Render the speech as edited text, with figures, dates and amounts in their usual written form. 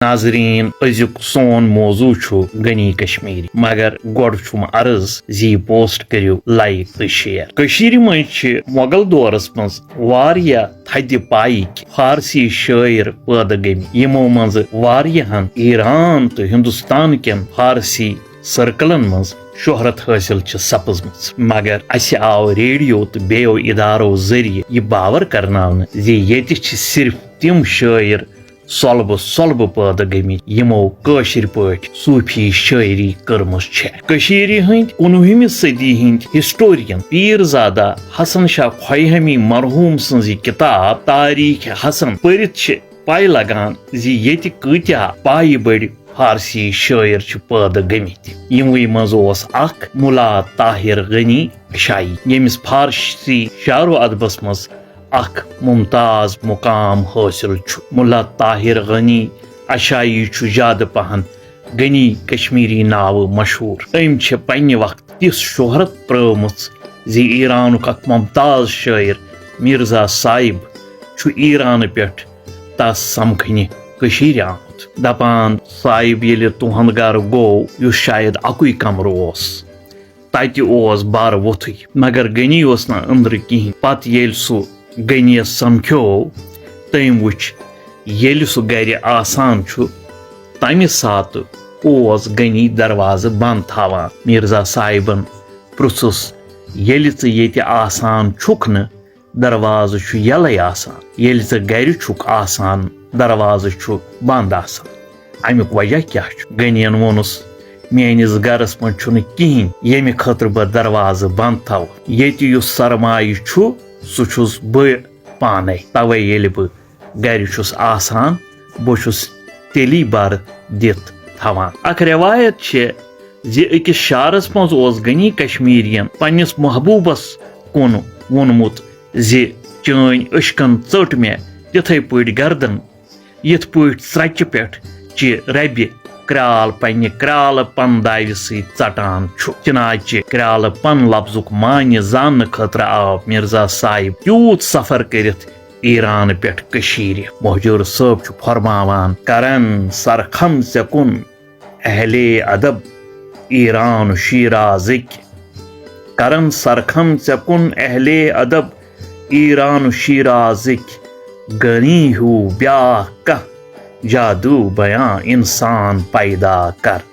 ناظرین ازیک سون موضوع چھو غنی کشمیر مگر گوڑ چھم عرض زی پوسٹ کریو لائک تو شیئر کشیر من مغل دورس مز واریا تھدِ پائک فارسی شاعر پید گمت یمو مز واریاہن ایران تو ہندوستان کین فارسی سرکلن مز شہرت حاصل سپزمت مگر اس آو ریڈیو تو بیو ادارو ذریعہ یہ باور کرناون زی یتہ صرف تم شاعر صلبہ پید گمت یمو کاشر پاٹ صوفی شاعری کرمز کشیر ہند 19ویں صدی ہند ہسٹورین پیر زادہ حسن شاہ خیہمی مرحوم سنزی کتاب تاریخ حسن پرت پائی لگان زی یت کتیا پائی بڑ فارسی شاعر پید گمت یموی مز اخ ملا طاہر غنی شائی یمس فارسی شعر و ادبس مز اخ ممتاز مقام حاصل ملا طاہر غنی اشائی زیادہ پہن غنی کشمیری ناو مشہور ام پنہ وقت تس شہرت پرمت زی ایرانک اخ ممتاز شاعر مرزا صاحب ایران پہ تس سمکھنہ کشیر آمت دپان صاحب یل تہند گر گو اس شاید اکوئی کمرہ تتہ بار وتھے مگر غنی نا اندر کہین پتہ یل سہ غنیس سمکھو تم وچ یل سہ گر آسان تمہ سات غنی دروازہ بند تھاوان مرزا صاحبن پرژھس یل ژٕ ییٚتہِ آسان چھُکھ نہٕ دروازہ یلے آسان یل ژٕ گر چھُکھ آسان دروازہ بند آسان امیُک وجہ کیا غنین وونس میٲنِس گرس منٛز چھُنہٕ کِہیٖنۍ ییٚمہِ خٲطرٕ بہٕ دروازٕ بند تھاوٕ ییٚتہِ یُس سرمایہ چھُ سُہ چھُس بہٕ پانے توے ییٚلہِ بہٕ گرِ چھُس آسان بہٕ چھُس تیلی بر دِتھ تھاوان اکھ روایت چھِ زِ أکِس شعرس منٛز اوس غنی کشمیریَن پننِس محبوبس کُن ووٚنمُت زِ چٲنۍ أچھکن ژٔٹ مےٚ تِتھے پٲٹھۍ گردن یِتھ پٲٹھۍ ژرٛچہِ پٮ۪ٹھ چہِ ربہِ کرال پننہِ کرالہٕ پن داوِ سۭتۍ ژٹان چھُ چنانچہِ کرالہٕ پن لفظُک معنی زاننہٕ خٲطرٕ آو مرزا صاحب تیوٗت سفر کٔرِتھ ایران پٮ۪ٹھ کٔشیٖرِ مہجوٗر صٲب چھُ فرماوان کرن سرخم ژےٚ کُن اہلے ادب ایران شیرازٕکۍ کرن سرخم ژےٚ کُن اہلے ادب ایران شیرازٕکۍ غنی ہیوٗ بیٛاکھ کانٛہہ جادوٗ بیاں انسان پیدا کر